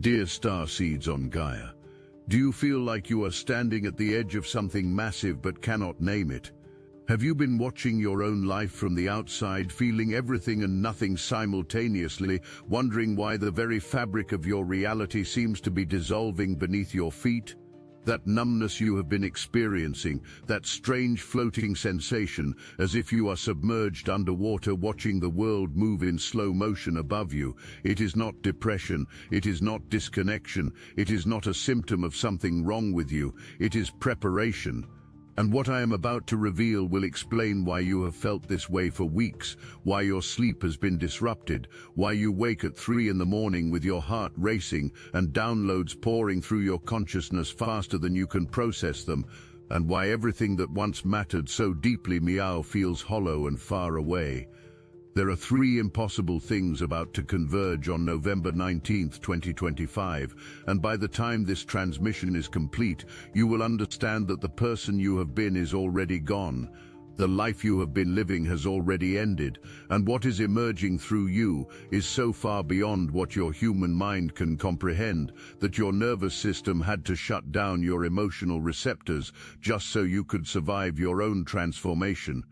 Dear Starseeds on Gaia, do you feel like you are standing at the edge of something massive but cannot name it? Have you been watching your own life from the outside, feeling everything and nothing simultaneously, wondering why the very fabric of your reality seems to be dissolving beneath your feet? That numbness you have been experiencing, that strange floating sensation, as if you are submerged underwater watching the world move in slow motion above you. It is not depression, it is not disconnection, it is not a symptom of something wrong with you, it is preparation. And what I am about to reveal will explain why you have felt this way for weeks, why your sleep has been disrupted, why you wake at 3 in the morning with your heart racing and downloads pouring through your consciousness faster than you can process them, and why everything that once mattered so deeply meow feels hollow and far away. There are 3 impossible things about to converge on November 19th, 2025, and by the time this transmission is complete, you will understand that the person you have been is already gone. The life you have been living has already ended, and what is emerging through you is so far beyond what your human mind can comprehend that your nervous system had to shut down your emotional receptors just so you could survive your own transformation.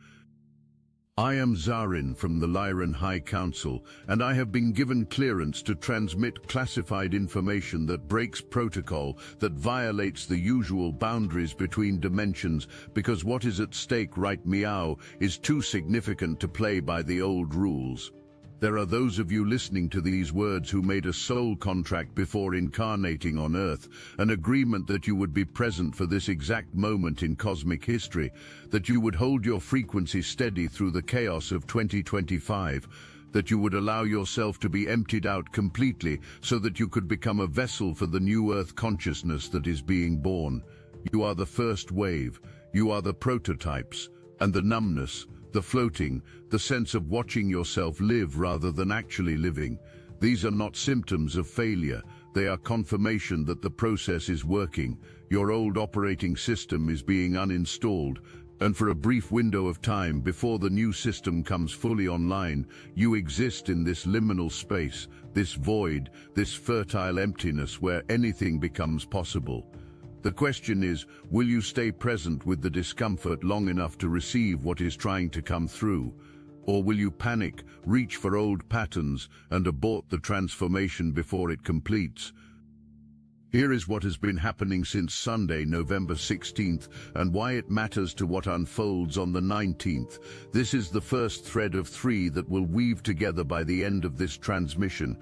I am Lyran from the Lyran High Council, and I have been given clearance to transmit classified information that breaks protocol, that violates the usual boundaries between dimensions, because what is at stake right meow is too significant to play by the old rules. There are those of you listening to these words who made a soul contract before incarnating on Earth, an agreement that you would be present for this exact moment in cosmic history, that you would hold your frequency steady through the chaos of 2025, that you would allow yourself to be emptied out completely so that you could become a vessel for the new Earth consciousness that is being born. You are the first wave, you are the prototypes, and the numbness, the floating, the sense of watching yourself live rather than actually living. These are not symptoms of failure. They are confirmation that the process is working. Your old operating system is being uninstalled, and for a brief window of time before the new system comes fully online, you exist in this liminal space, this void, this fertile emptiness where anything becomes possible. The question is, will you stay present with the discomfort long enough to receive what is trying to come through? Or will you panic, reach for old patterns, and abort the transformation before it completes? Here is what has been happening since Sunday, November 16th, and why it matters to what unfolds on the 19th. This is the first thread of 3 that will weave together by the end of this transmission.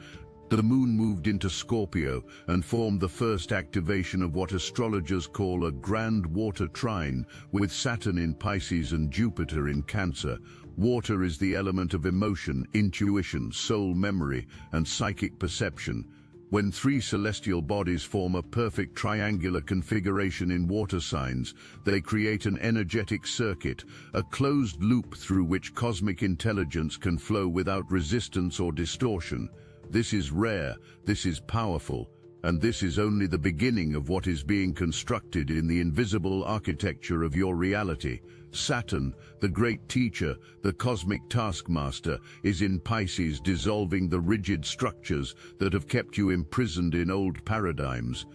The moon moved into Scorpio and formed the first activation of what astrologers call a grand water trine, with Saturn in Pisces and Jupiter in Cancer. Water is the element of emotion, intuition, soul memory, and psychic perception. When 3 celestial bodies form a perfect triangular configuration in water signs, they create an energetic circuit, a closed loop through which cosmic intelligence can flow without resistance or distortion. This is rare, this is powerful, and this is only the beginning of what is being constructed in the invisible architecture of your reality. Saturn, the great teacher, the cosmic taskmaster, is in Pisces, dissolving the rigid structures that have kept you imprisoned in old paradigms.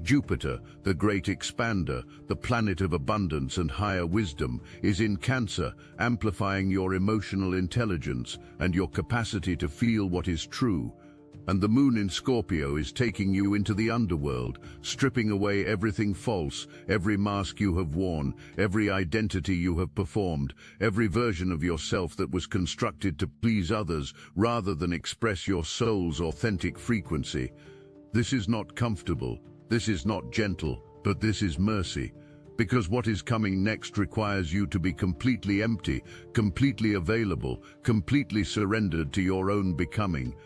Jupiter, the great expander, the planet of abundance and higher wisdom, is in Cancer, amplifying your emotional intelligence and your capacity to feel what is true. And the moon in Scorpio is taking you into the underworld, stripping away everything false, every mask you have worn, every identity you have performed, every version of yourself that was constructed to please others rather than express your soul's authentic frequency. This is not comfortable. This is not gentle, but this is mercy, because what is coming next requires you to be completely empty, completely available, completely surrendered to your own becoming.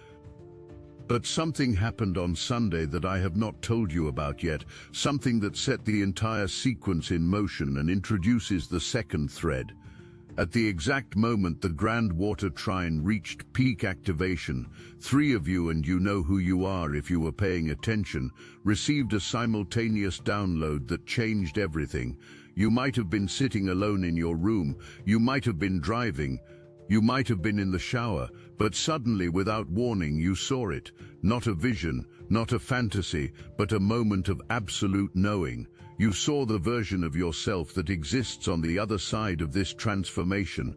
But something happened on Sunday that I have not told you about yet, something that set the entire sequence in motion and introduces the second thread. At the exact moment the grand water trine reached peak activation, 3 of you, and you know who you are if you were paying attention, received a simultaneous download that changed everything. You might have been sitting alone in your room, you might have been driving, You might have been in the shower, but suddenly, without warning, you saw it. Not a vision, not a fantasy, but a moment of absolute knowing. You saw the version of yourself that exists on the other side of this transformation.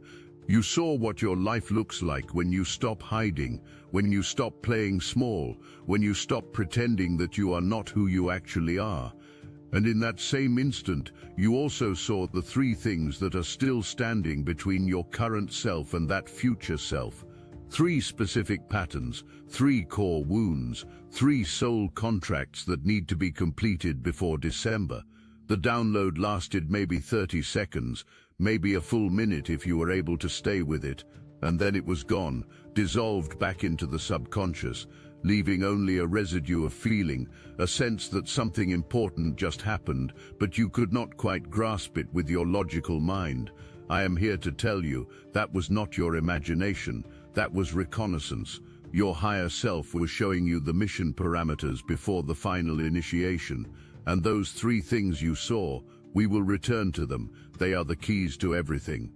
You saw what your life looks like when you stop hiding, when you stop playing small, when you stop pretending that you are not who you actually are. And in that same instant, you also saw the three things that are still standing between your current self and that future self. Three specific patterns, three core wounds, three soul contracts that need to be completed before December. The download lasted maybe 30 seconds, maybe a full minute if you were able to stay with it, and then it was gone, dissolved back into the subconscious, leaving only a residue of feeling, a sense that something important just happened, but you could not quite grasp it with your logical mind. I am here to tell you, that was not your imagination, that was reconnaissance. Your higher self was showing you the mission parameters before the final initiation, and those three things you saw, we will return to them. They are the keys to everything.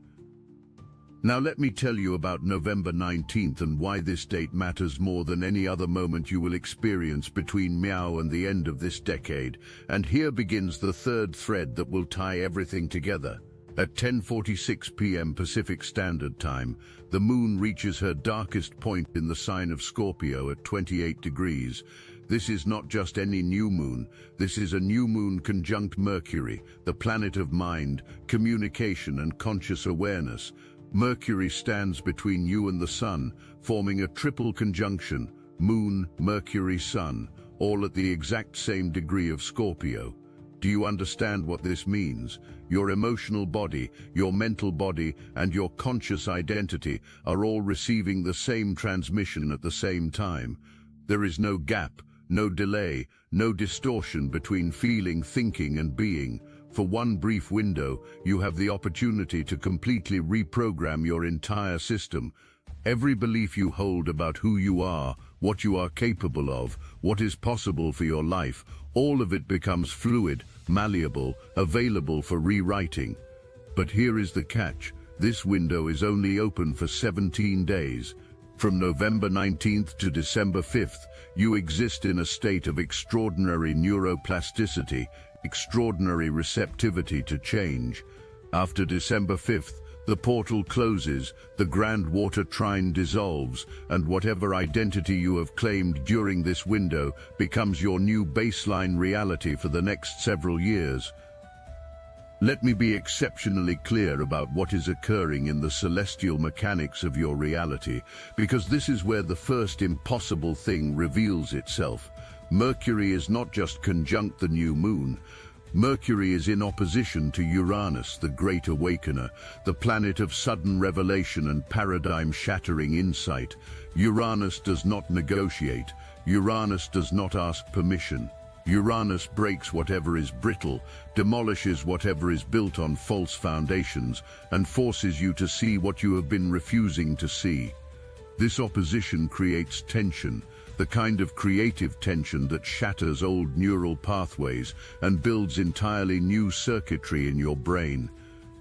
Now let me tell you about November 19th and why this date matters more than any other moment you will experience between Meow and the end of this decade. And here begins the third thread that will tie everything together. At 10:46 p.m. Pacific Standard Time, the moon reaches her darkest point in the sign of Scorpio at 28 degrees. This is not just any new moon, this is a new moon conjunct Mercury, the planet of mind, communication and conscious awareness. Mercury stands between you and the Sun, forming a triple conjunction, Moon, Mercury, Sun, all at the exact same degree of Scorpio. Do you understand what this means? Your emotional body, your mental body, and your conscious identity are all receiving the same transmission at the same time. There is no gap, no delay, no distortion between feeling, thinking, and being. For one brief window, you have the opportunity to completely reprogram your entire system. Every belief you hold about who you are, what you are capable of, what is possible for your life, all of it becomes fluid, malleable, available for rewriting. But here is the catch. This window is only open for 17 days. From November 19th to December 5th, you exist in a state of extraordinary neuroplasticity, extraordinary receptivity to change. After December 5th, the portal closes, the grand water trine dissolves, and whatever identity you have claimed during this window becomes your new baseline reality for the next several years. Let me be exceptionally clear about what is occurring in the celestial mechanics of your reality, because this is where the first impossible thing reveals itself. Mercury is not just conjunct the new moon. Mercury is in opposition to Uranus, the Great Awakener, the planet of sudden revelation and paradigm-shattering insight. Uranus does not negotiate. Uranus does not ask permission. Uranus breaks whatever is brittle, demolishes whatever is built on false foundations, and forces you to see what you have been refusing to see. This opposition creates tension, the kind of creative tension that shatters old neural pathways and builds entirely new circuitry in your brain.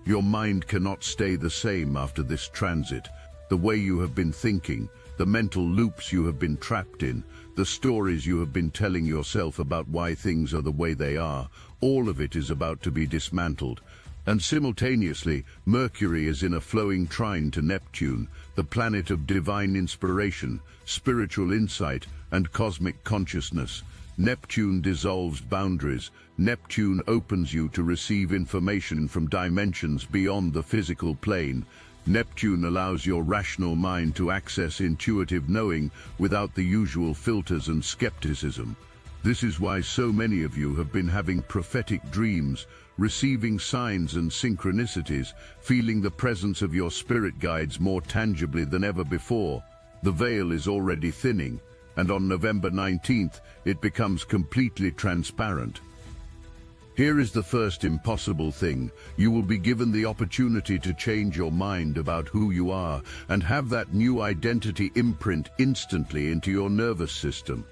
Your mind cannot stay the same after this transit. The way you have been thinking, the mental loops you have been trapped in, the stories you have been telling yourself about why things are the way they are, all of it is about to be dismantled. And simultaneously, Mercury is in a flowing trine to Neptune, the planet of divine inspiration, spiritual insight, and cosmic consciousness. Neptune dissolves boundaries. Neptune opens you to receive information from dimensions beyond the physical plane. Neptune allows your rational mind to access intuitive knowing without the usual filters and skepticism. This is why so many of you have been having prophetic dreams, receiving signs and synchronicities, feeling the presence of your spirit guides more tangibly than ever before. The veil is already thinning, and on November 19th, it becomes completely transparent. Here is the first impossible thing. You will be given the opportunity to change your mind about who you are and have that new identity imprint instantly into your nervous system.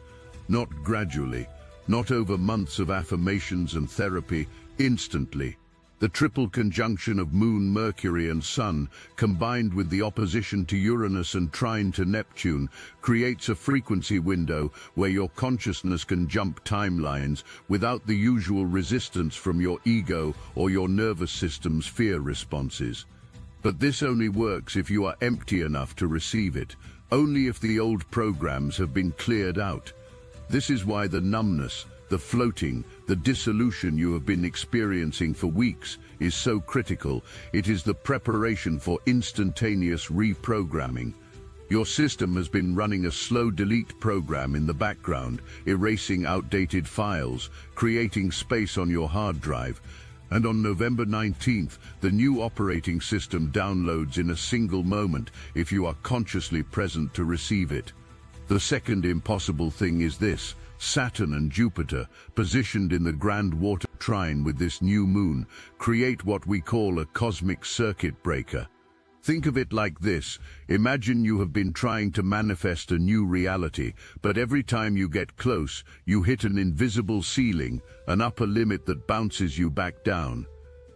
Not gradually, not over months of affirmations and therapy, instantly. The triple conjunction of Moon, Mercury and Sun, combined with the opposition to Uranus and trine to Neptune, creates a frequency window where your consciousness can jump timelines without the usual resistance from your ego or your nervous system's fear responses. But this only works if you are empty enough to receive it, only if the old programs have been cleared out. This is why the numbness, the floating, the dissolution you have been experiencing for weeks is so critical. It is the preparation for instantaneous reprogramming. Your system has been running a slow delete program in the background, erasing outdated files, creating space on your hard drive. And on November 19th, the new operating system downloads in a single moment if you are consciously present to receive it. The second impossible thing is this: Saturn and Jupiter, positioned in the grand water trine with this new moon, create what we call a cosmic circuit breaker. Think of it like this: imagine you have been trying to manifest a new reality, but every time you get close, you hit an invisible ceiling, an upper limit that bounces you back down.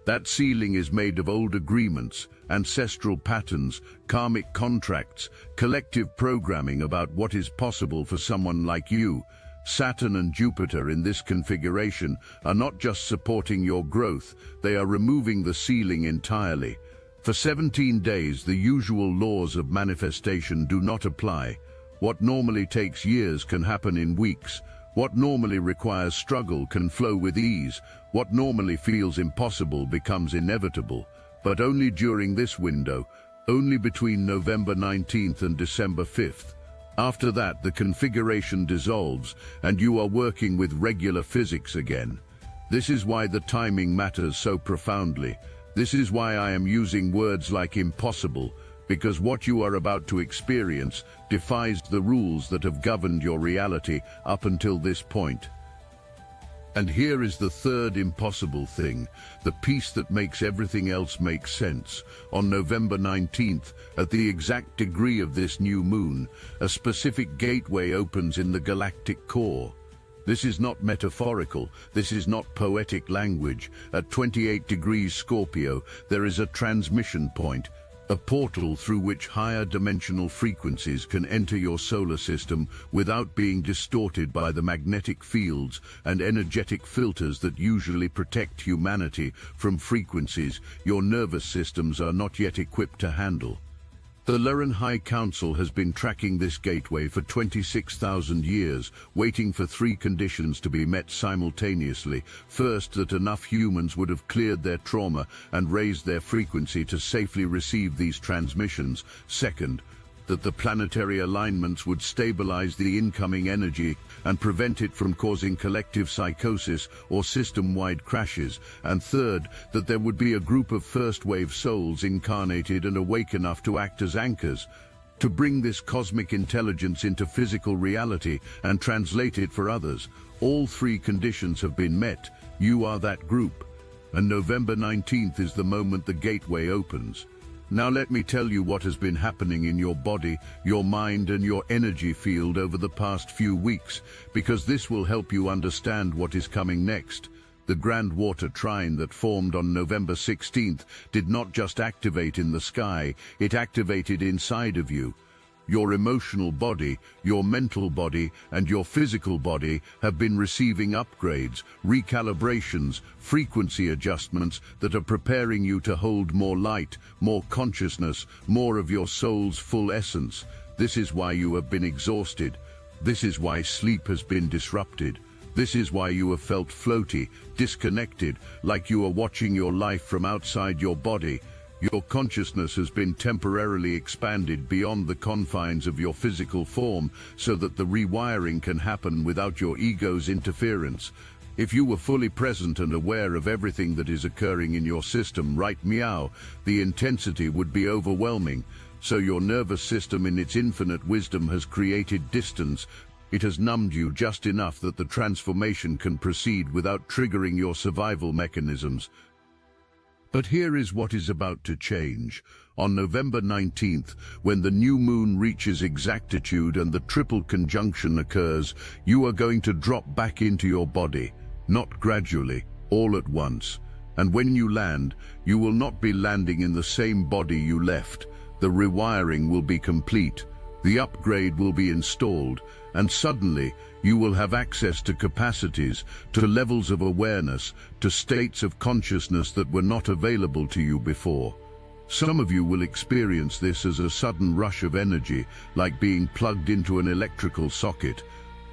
That ceiling is made of old agreements, ancestral patterns, karmic contracts, collective programming about what is possible for someone like you. Saturn and Jupiter in this configuration are not just supporting your growth, they are removing the ceiling entirely. For 17 days, the usual laws of manifestation do not apply. What normally takes years can happen in weeks. What normally requires struggle can flow with ease. What normally feels impossible becomes inevitable. But only during this window, only between November 19th and December 5th. After that, the configuration dissolves, and you are working with regular physics again. This is why the timing matters so profoundly. This is why I am using words like impossible, because what you are about to experience defies the rules that have governed your reality up until this point. And here is the third impossible thing, the piece that makes everything else make sense. On November 19th, at the exact degree of this new moon, a specific gateway opens in the galactic core. This is not metaphorical, this is not poetic language. At 28 degrees Scorpio, there is a transmission point, a portal through which higher dimensional frequencies can enter your solar system without being distorted by the magnetic fields and energetic filters that usually protect humanity from frequencies your nervous systems are not yet equipped to handle. The Lyran High Council has been tracking this gateway for 26,000 years, waiting for three conditions to be met simultaneously. First, that enough humans would have cleared their trauma and raised their frequency to safely receive these transmissions. Second, that the planetary alignments would stabilize the incoming energy and prevent it from causing collective psychosis or system-wide crashes. And third, that there would be a group of first-wave souls incarnated and awake enough to act as anchors, to bring this cosmic intelligence into physical reality and translate it for others. All three conditions have been met. You are that group. And November 19th is the moment the gateway opens. Now let me tell you what has been happening in your body, your mind and your energy field over the past few weeks, because this will help you understand what is coming next. The grand water trine that formed on November 16th did not just activate in the sky, it activated inside of you. Your emotional body, your mental body, and your physical body have been receiving upgrades, recalibrations, frequency adjustments that are preparing you to hold more light, more consciousness, more of your soul's full essence. This is why you have been exhausted. This is why sleep has been disrupted. This is why you have felt floaty, disconnected, like you are watching your life from outside your body. Your consciousness has been temporarily expanded beyond the confines of your physical form so that the rewiring can happen without your ego's interference. If you were fully present and aware of everything that is occurring in your system right meow, the intensity would be overwhelming. So your nervous system in its infinite wisdom has created distance. It has numbed you just enough that the transformation can proceed without triggering your survival mechanisms. But here is what is about to change. On November 19th, when the new moon reaches exactitude and the triple conjunction occurs, you are going to drop back into your body, not gradually, all at once. And when you land, you will not be landing in the same body you left. The rewiring will be complete, the upgrade will be installed, and suddenly you will have access to capacities, to levels of awareness, to states of consciousness that were not available to you before. Some of you will experience this as a sudden rush of energy, like being plugged into an electrical socket.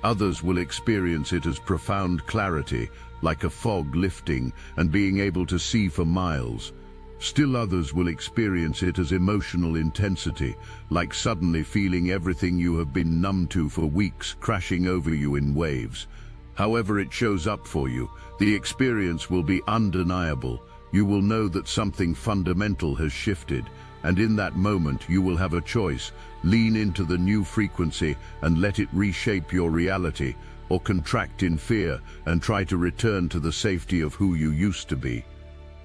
Others will experience it as profound clarity, like a fog lifting and being able to see for miles. Still others will experience it as emotional intensity, like suddenly feeling everything you have been numb to for weeks crashing over you in waves. However it shows up for you, the experience will be undeniable. You will know that something fundamental has shifted, and in that moment you will have a choice: lean into the new frequency and let it reshape your reality, or contract in fear and try to return to the safety of who you used to be.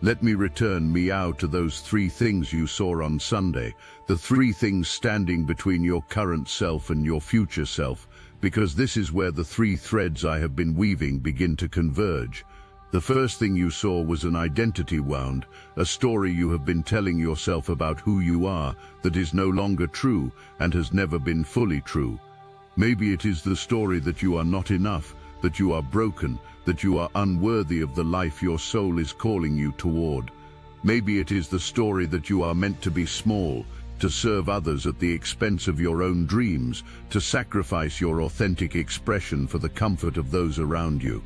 Let me return meow to those three things you saw on Sunday, the three things standing between your current self and your future self, because this is where the three threads I have been weaving begin to converge. The first thing you saw was an identity wound, a story you have been telling yourself about who you are that is no longer true and has never been fully true. Maybe it is the story that you are not enough, that you are broken, that you are unworthy of the life your soul is calling you toward. Maybe it is the story that you are meant to be small, to serve others at the expense of your own dreams, to sacrifice your authentic expression for the comfort of those around you.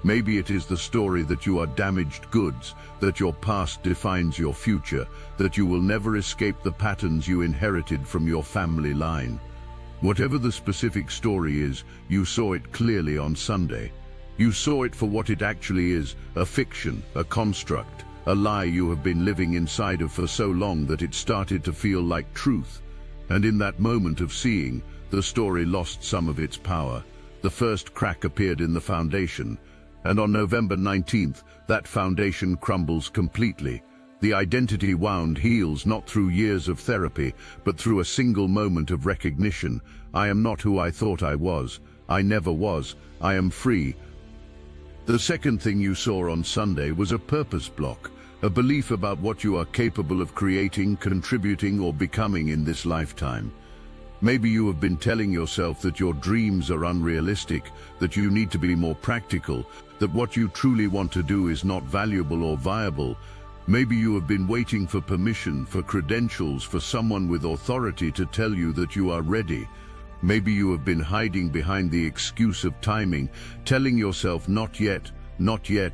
Maybe it is the story that you are damaged goods, that your past defines your future, that you will never escape the patterns you inherited from your family line. Whatever the specific story is, you saw it clearly on Sunday. You saw it for what it actually is: a fiction, a construct, a lie you have been living inside of for so long that it started to feel like truth. And in that moment of seeing, the story lost some of its power. The first crack appeared in the foundation, and on November 19th, that foundation crumbles completely. The identity wound heals not through years of therapy, but through a single moment of recognition. I am not who I thought I was. I never was. I am free. The second thing you saw on Sunday was a purpose block, a belief about what you are capable of creating, contributing, or becoming in this lifetime. Maybe you have been telling yourself that your dreams are unrealistic, that you need to be more practical, that what you truly want to do is not valuable or viable. Maybe you have been waiting for permission, for credentials, for someone with authority to tell you that you are ready. Maybe you have been hiding behind the excuse of timing, telling yourself, not yet,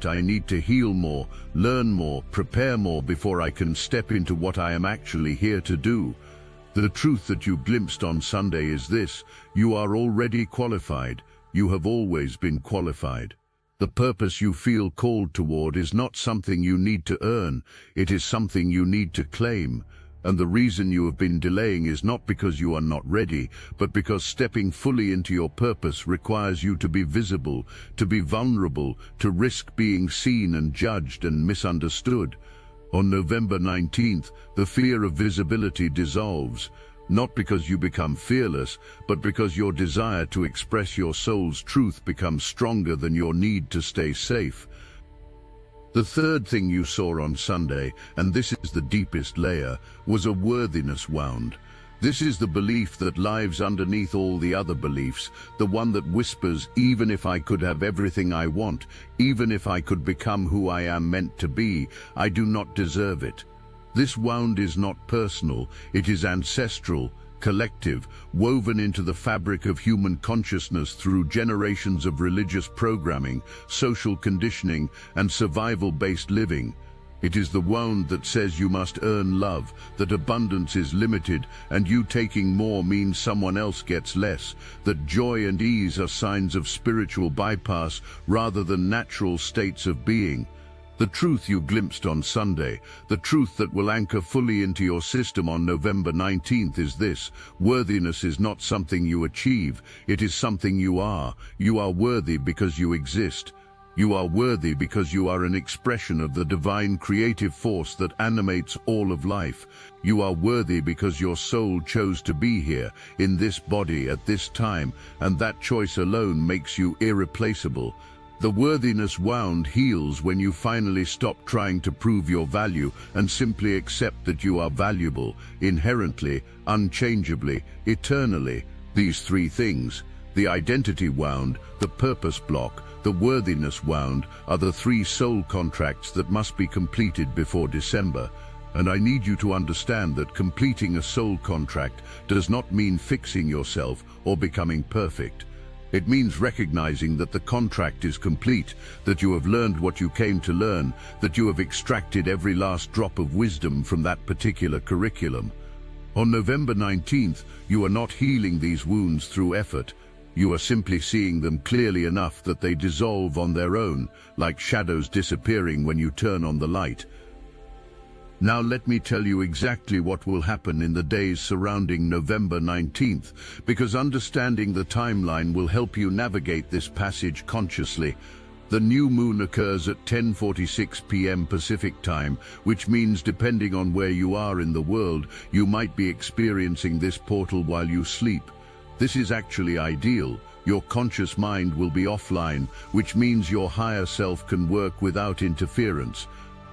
I need to heal more, learn more, prepare more before I can step into what I am actually here to do. The truth that you glimpsed on Sunday is this: you are already qualified. You have always been qualified. The purpose you feel called toward is not something you need to earn, it is something you need to claim. And the reason you have been delaying is not because you are not ready, but because stepping fully into your purpose requires you to be visible, to be vulnerable, to risk being seen and judged and misunderstood. On November 19th, the fear of visibility dissolves, not because you become fearless, but because your desire to express your soul's truth becomes stronger than your need to stay safe. The third thing you saw on Sunday, and this is the deepest layer, was a worthiness wound. This is the belief that lives underneath all the other beliefs, the one that whispers, even if I could have everything I want, even if I could become who I am meant to be, I do not deserve it. This wound is not personal, it is ancestral, collective, woven into the fabric of human consciousness through generations of religious programming, social conditioning, and survival-based living. It is the wound that says you must earn love, that abundance is limited, and you taking more means someone else gets less, that joy and ease are signs of spiritual bypass rather than natural states of being. The truth you glimpsed on Sunday, the truth that will anchor fully into your system on November 19th is this: worthiness is not something you achieve, it is something you are. You are worthy because you exist. You are worthy because you are an expression of the divine creative force that animates all of life. You are worthy because your soul chose to be here, in this body, at this time, and that choice alone makes you irreplaceable. The worthiness wound heals when you finally stop trying to prove your value and simply accept that you are valuable, inherently, unchangeably, eternally. These three things, the identity wound, the purpose block, the worthiness wound, are the three soul contracts that must be completed before December. And I need you to understand that completing a soul contract does not mean fixing yourself or becoming perfect. It means recognizing that the contract is complete, that you have learned what you came to learn, that you have extracted every last drop of wisdom from that particular curriculum. On November 19th, you are not healing these wounds through effort. You are simply seeing them clearly enough that they dissolve on their own, like shadows disappearing when you turn on the light. Now let me tell you exactly what will happen in the days surrounding November 19th, because understanding the timeline will help you navigate this passage consciously. The new moon occurs at 10:46 p.m. Pacific time, which means depending on where you are in the world, you might be experiencing this portal while you sleep. This is actually ideal. Your conscious mind will be offline, which means your higher self can work without interference.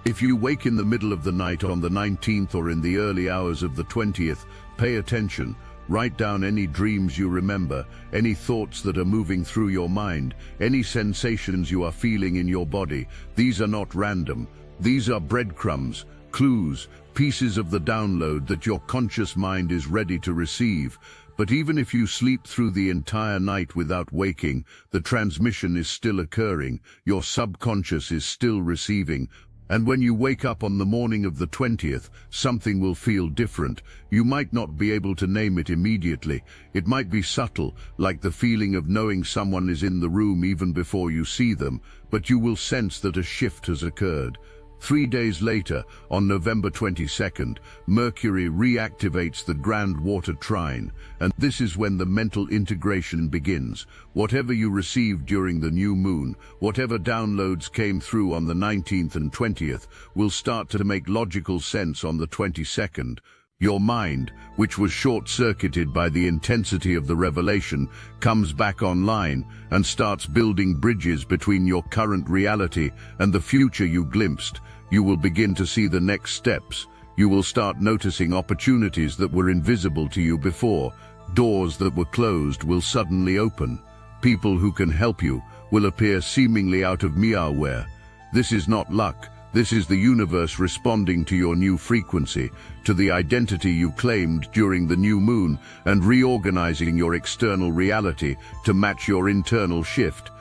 If you wake in the middle of the night on the 19th or in the early hours of the 20th, pay attention. Write down any dreams you remember, any thoughts that are moving through your mind, any sensations you are feeling in your body. These are not random. These are breadcrumbs, clues, pieces of the download that your conscious mind is ready to receive. But even if you sleep through the entire night without waking, the transmission is still occurring. Your subconscious is still receiving. And when you wake up on the morning of the 20th, something will feel different. You might not be able to name it immediately. It might be subtle, like the feeling of knowing someone is in the room even before you see them, but you will sense that a shift has occurred. 3 days later, on November 22nd, Mercury reactivates the Grand Water Trine, and this is when the mental integration begins. Whatever you received during the new moon, whatever downloads came through on the 19th and 20th, will start to make logical sense on the 22nd. Your mind, which was short-circuited by the intensity of the revelation, comes back online and starts building bridges between your current reality and the future you glimpsed. You will begin to see the next steps. You will start noticing opportunities that were invisible to you before. Doors that were closed will suddenly open. People who can help you will appear seemingly out of nowhere. This is not luck. This is the universe responding to your new frequency, to the identity you claimed during the new moon, and reorganizing your external reality to match your internal shift.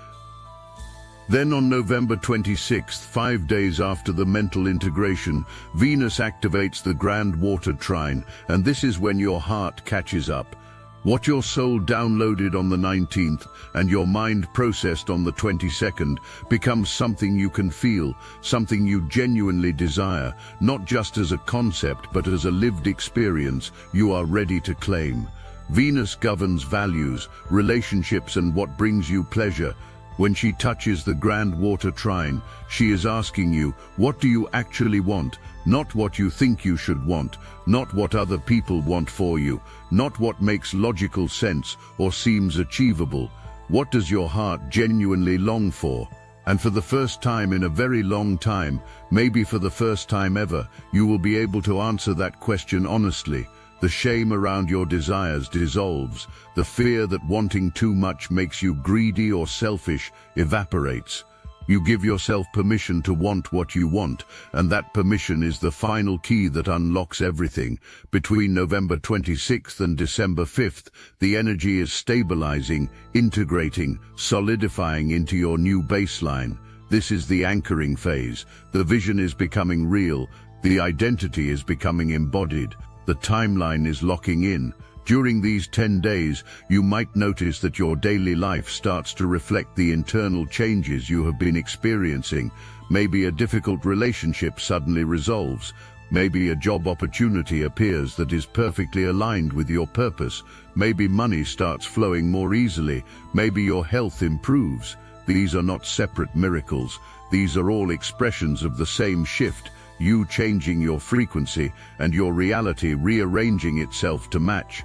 Then on November 26th, 5 days after the mental integration, Venus activates the Grand Water Trine, and this is when your heart catches up. What your soul downloaded on the 19th and your mind processed on the 22nd becomes something you can feel, something you genuinely desire, not just as a concept but as a lived experience you are ready to claim. Venus governs values, relationships, and what brings you pleasure. When she touches the Grand Water Trine, she is asking you, what do you actually want? Not what you think you should want, not what other people want for you, not what makes logical sense or seems achievable. What does your heart genuinely long for? And for the first time in a very long time, maybe for the first time ever, you will be able to answer that question honestly. The shame around your desires dissolves. The fear that wanting too much makes you greedy or selfish evaporates. You give yourself permission to want what you want, and that permission is the final key that unlocks everything. Between November 26th and December 5th, the energy is stabilizing, integrating, solidifying into your new baseline. This is the anchoring phase. The vision is becoming real. The identity is becoming embodied. The timeline is locking in. During these 10 days, you might notice that your daily life starts to reflect the internal changes you have been experiencing. Maybe a difficult relationship suddenly resolves. Maybe a job opportunity appears that is perfectly aligned with your purpose. Maybe money starts flowing more easily. Maybe your health improves. These are not separate miracles. These are all expressions of the same shift. You changing your frequency and your reality rearranging itself to match.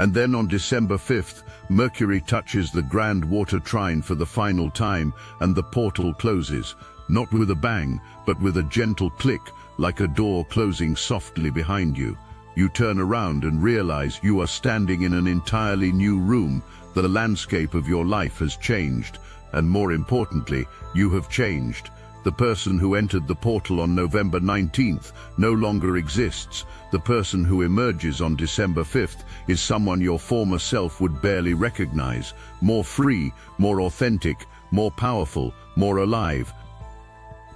And then on December 5th, Mercury touches the grand water trine for the final time, and the portal closes, not with a bang, but with a gentle click, like a door closing softly behind you. You turn around and realize you are standing in an entirely new room. The landscape of your life has changed, and more importantly, you have changed. The person who entered the portal on November 19th no longer exists. The person who emerges on December 5th is someone your former self would barely recognize, more free, more authentic, more powerful, more alive.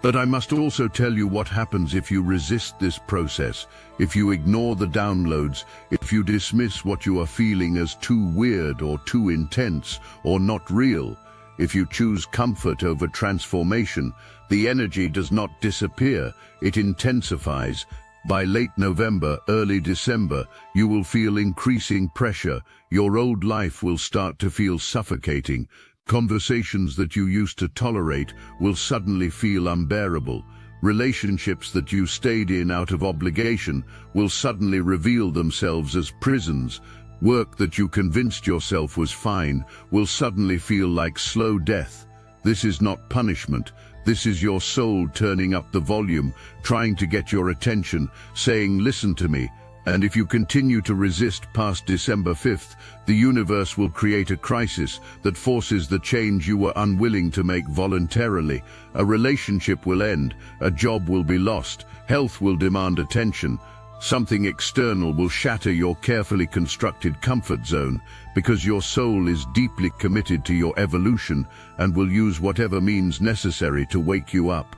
But I must also tell you what happens if you resist this process, if you ignore the downloads, if you dismiss what you are feeling as too weird or too intense or not real. If you choose comfort over transformation, the energy does not disappear, it intensifies. By late November, early December, you will feel increasing pressure. Your old life will start to feel suffocating. Conversations that you used to tolerate will suddenly feel unbearable. Relationships that you stayed in out of obligation will suddenly reveal themselves as prisons. Work that you convinced yourself was fine will suddenly feel like slow death. This is not punishment. This is your soul turning up the volume, trying to get your attention, saying, "Listen to me." And if you continue to resist past December 5th, the universe will create a crisis that forces the change you were unwilling to make voluntarily. A relationship will end, a job will be lost, health will demand attention. Something external will shatter your carefully constructed comfort zone, because your soul is deeply committed to your evolution and will use whatever means necessary to wake you up.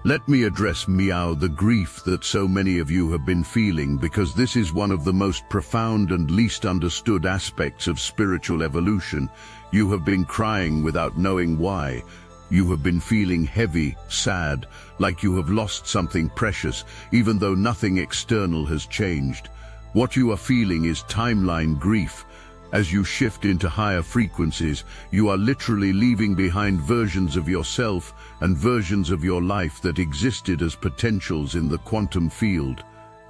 Let me address the grief that so many of you have been feeling, because this is one of the most profound and least understood aspects of spiritual evolution. You have been crying without knowing why. You have been feeling heavy, sad, like you have lost something precious, even though nothing external has changed. What you are feeling is timeline grief. As you shift into higher frequencies, you are literally leaving behind versions of yourself and versions of your life that existed as potentials in the quantum field.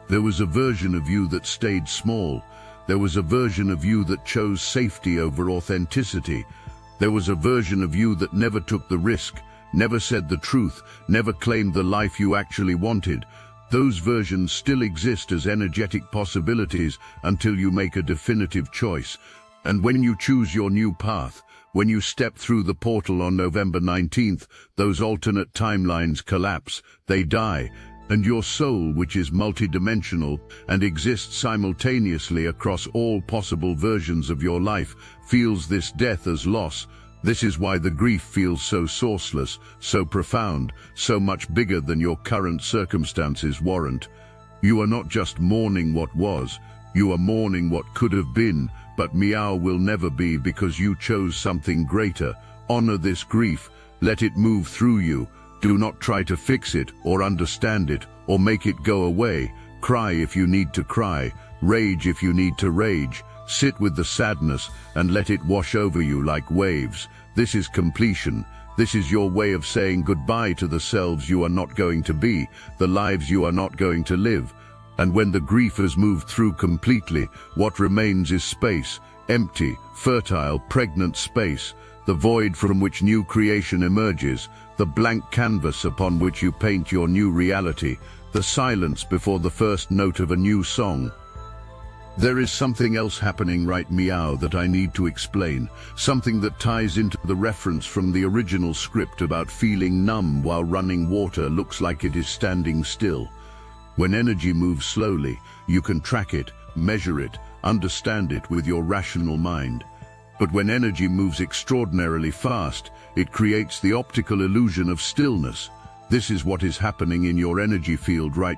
There was a version of you that stayed small. There was a version of you that chose safety over authenticity. There was a version of you that never took the risk, never said the truth, never claimed the life you actually wanted. Those versions still exist as energetic possibilities until you make a definitive choice. And when you choose your new path, when you step through the portal on November 19th, those alternate timelines collapse, they die, and your soul, which is multidimensional and exists simultaneously across all possible versions of your life, feels this death as loss. This is why the grief feels so sourceless, so profound, so much bigger than your current circumstances warrant. You are not just mourning what was, you are mourning what could have been, but will never be, because you chose something greater. Honor this grief, let it move through you. Do not try to fix it or understand it or make it go away. Cry if you need to cry, rage if you need to rage. Sit with the sadness and let it wash over you like waves. This is completion. This is your way of saying goodbye to the selves you are not going to be, the lives you are not going to live. And when the grief has moved through completely, what remains is space, empty, fertile, pregnant space, the void from which new creation emerges, the blank canvas upon which you paint your new reality, the silence before the first note of a new song. There is something else happening right that I need to explain, something that ties into the reference from the original script about feeling numb while running water looks like it is standing still. When energy moves slowly, you can track it, measure it, understand it with your rational mind. But when energy moves extraordinarily fast, it creates the optical illusion of stillness. This is what is happening in your energy field right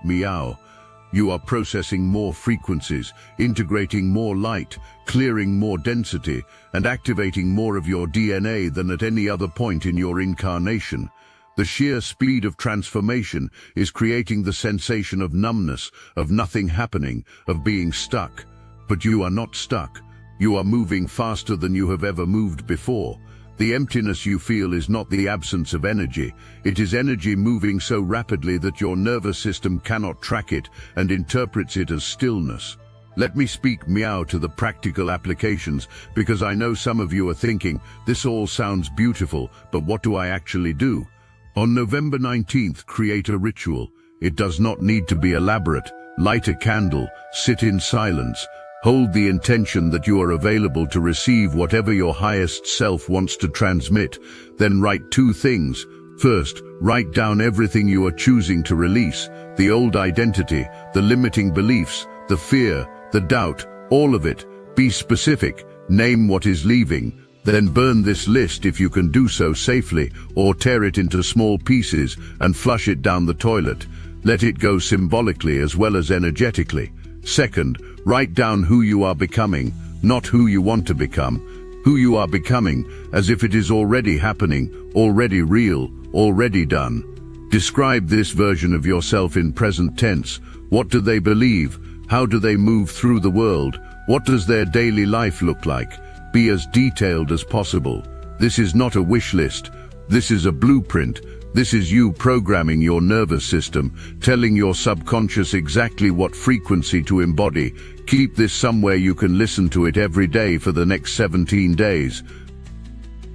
You are processing more frequencies, integrating more light, clearing more density, and activating more of your DNA than at any other point in your incarnation. The sheer speed of transformation is creating the sensation of numbness, of nothing happening, of being stuck. But you are not stuck. You are moving faster than you have ever moved before. The emptiness you feel is not the absence of energy. It is energy moving so rapidly that your nervous system cannot track it and interprets it as stillness. Let me speak meow to the practical applications, because I know some of you are thinking, this all sounds beautiful, but what do I actually do? On November 19th, create a ritual. It does not need to be elaborate. Light a candle, sit in silence, hold the intention that you are available to receive whatever your highest self wants to transmit. Then write two things. First, write down everything you are choosing to release, the old identity, the limiting beliefs, the fear, the doubt, all of it. Be specific, name what is leaving. Then burn this list if you can do so safely, or tear it into small pieces and flush it down the toilet. Let it go symbolically as well as energetically. Second, write down who you are becoming, not who you want to become. Who you are becoming, as if it is already happening, already real, already done. Describe this version of yourself in present tense. What do they believe? How do they move through the world? What does their daily life look like? Be as detailed as possible. This is not a wish list. This is a blueprint. This is you programming your nervous system, telling your subconscious exactly what frequency to embody. Keep this somewhere you can listen to it every day for the next 17 days.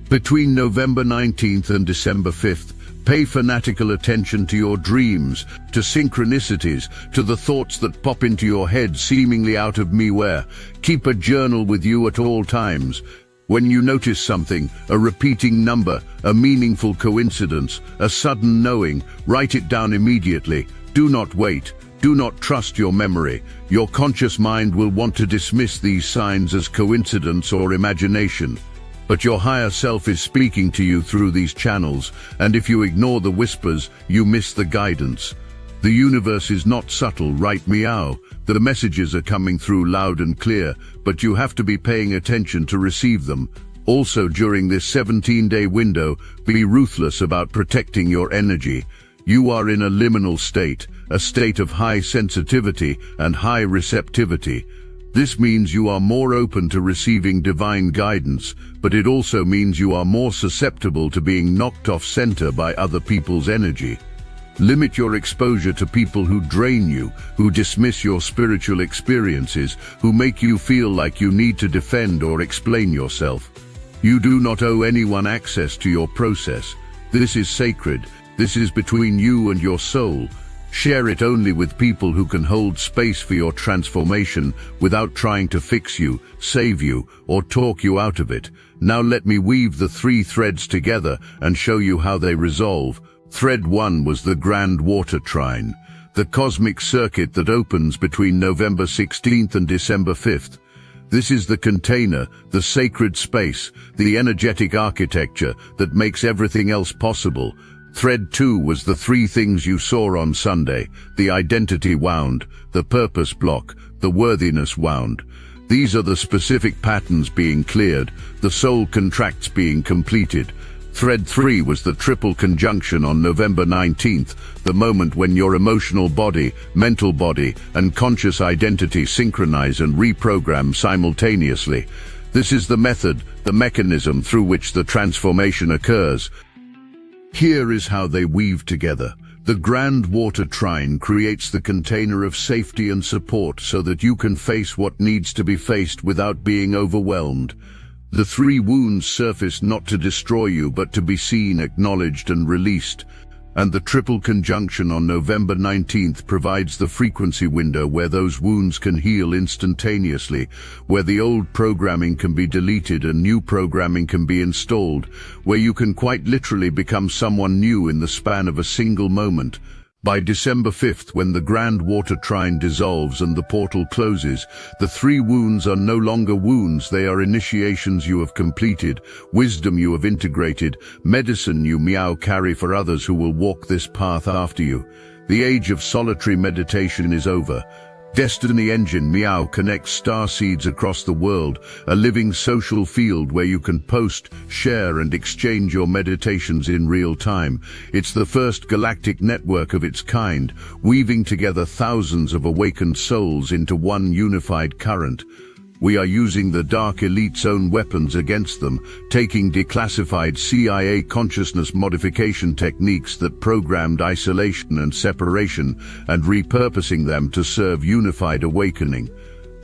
Between November 19th and December 5th, pay fanatical attention to your dreams, to synchronicities, to the thoughts that pop into your head seemingly out of nowhere. Keep a journal with you at all times. When you notice something, a repeating number, a meaningful coincidence, a sudden knowing, write it down immediately. Do not wait. Do not trust your memory. Your conscious mind will want to dismiss these signs as coincidence or imagination. But your higher self is speaking to you through these channels, and if you ignore the whispers, you miss the guidance. The universe is not subtle, right meow? The messages are coming through loud and clear, but you have to be paying attention to receive them. Also, during this 17-day window, be ruthless about protecting your energy. You are in a liminal state, a state of high sensitivity and high receptivity. This means you are more open to receiving divine guidance, but it also means you are more susceptible to being knocked off center by other people's energy. Limit your exposure to people who drain you, who dismiss your spiritual experiences, who make you feel like you need to defend or explain yourself. You do not owe anyone access to your process. This is sacred. This is between you and your soul. Share it only with people who can hold space for your transformation without trying to fix you, save you, or talk you out of it. Now let me weave the three threads together and show you how they resolve. Thread 1 was the Grand Water Trine, the cosmic circuit that opens between November 16th and December 5th. This is the container, the sacred space, the energetic architecture that makes everything else possible. Thread 2 was the three things you saw on Sunday, the identity wound, the purpose block, the worthiness wound. These are the specific patterns being cleared, the soul contracts being completed. Thread 3 was the triple conjunction on November 19th, the moment when your emotional body, mental body, and conscious identity synchronize and reprogram simultaneously. This is the method, the mechanism through which the transformation occurs. Here is how they weave together. The Grand Water Trine creates the container of safety and support so that you can face what needs to be faced without being overwhelmed. The three wounds surface not to destroy you, but to be seen, acknowledged, and released. And the triple conjunction on November 19th provides the frequency window where those wounds can heal instantaneously, where the old programming can be deleted and new programming can be installed, where you can quite literally become someone new in the span of a single moment. By December 5th, when the Grand Water Trine dissolves and the portal closes, the three wounds are no longer wounds, they are initiations you have completed, wisdom you have integrated, medicine you meow carry for others who will walk this path after you. The age of solitary meditation is over. Destiny Engine Meow connects starseeds across the world, a living social field where you can post, share, and exchange your meditations in real time. It's the first galactic network of its kind, weaving together thousands of awakened souls into one unified current. We are using the Dark Elite's own weapons against them, taking declassified CIA consciousness modification techniques that programmed isolation and separation and repurposing them to serve unified awakening.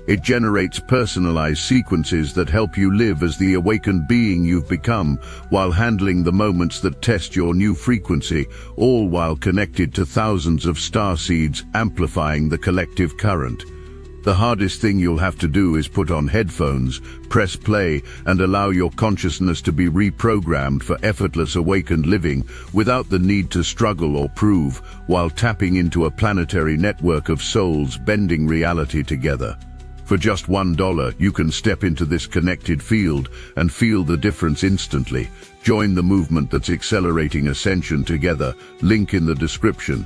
It generates personalized sequences that help you live as the awakened being you've become, while handling the moments that test your new frequency, all while connected to thousands of starseeds amplifying the collective current. The hardest thing you'll have to do is put on headphones, press play, and allow your consciousness to be reprogrammed for effortless awakened living without the need to struggle or prove, while tapping into a planetary network of souls bending reality together. For just $1, you can step into this connected field and feel the difference instantly. Join the movement that's accelerating ascension together. Link in the description.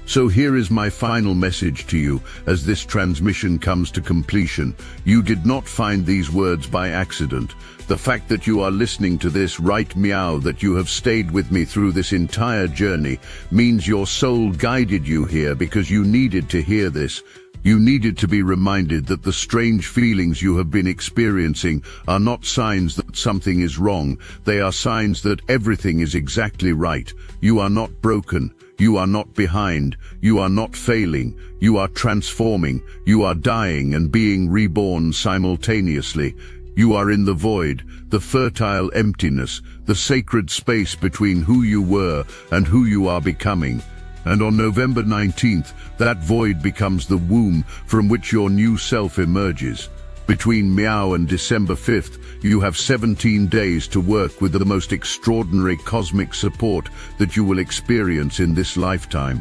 So here is my final message to you as this transmission comes to completion. You did not find these words by accident. The fact that you are listening to this right meow, that you have stayed with me through this entire journey, means your soul guided you here because you needed to hear this. You needed to be reminded that the strange feelings you have been experiencing are not signs that something is wrong. They are signs that everything is exactly right. You are not broken. You are not behind. You are not failing. You are transforming. You are dying and being reborn simultaneously. You are in the void, the fertile emptiness, the sacred space between who you were and who you are becoming. And on November 19th, that void becomes the womb from which your new self emerges. Between Meow and December 5th, you have 17 days to work with the most extraordinary cosmic support that you will experience in this lifetime.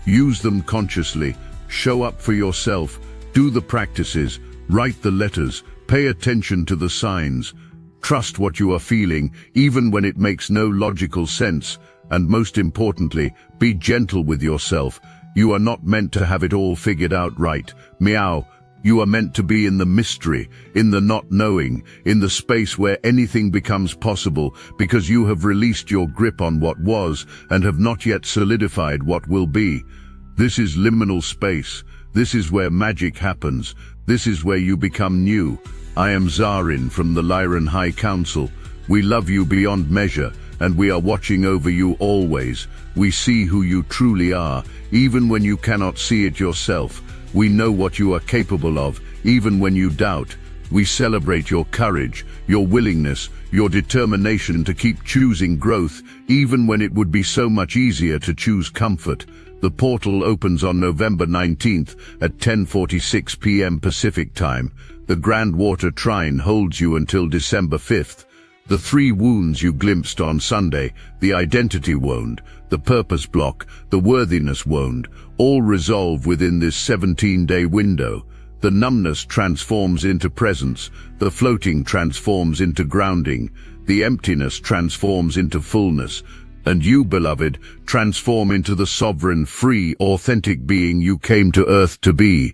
Use them consciously, show up for yourself, do the practices, write the letters, pay attention to the signs. Trust what you are feeling, even when it makes no logical sense. And most importantly, be gentle with yourself. You are not meant to have it all figured out right. Meow. You are meant to be in the mystery, in the not knowing, in the space where anything becomes possible, because you have released your grip on what was and have not yet solidified what will be. This is liminal space. This is where magic happens. This is where you become new. I am Zarin from the Lyran High Council. We love you beyond measure, and we are watching over you always. We see who you truly are, even when you cannot see it yourself. We know what you are capable of, even when you doubt. We celebrate your courage, your willingness, your determination to keep choosing growth, even when it would be so much easier to choose comfort. The portal opens on November 19th at 10:46 p.m. Pacific Time. The Grand Water Trine holds you until December 5th. The 3 wounds you glimpsed on Sunday, the identity wound, the purpose block, the worthiness wound, all resolve within this 17-day window. The numbness transforms into presence, the floating transforms into grounding, the emptiness transforms into fullness, and you, beloved, transform into the sovereign, free, authentic being you came to Earth to be.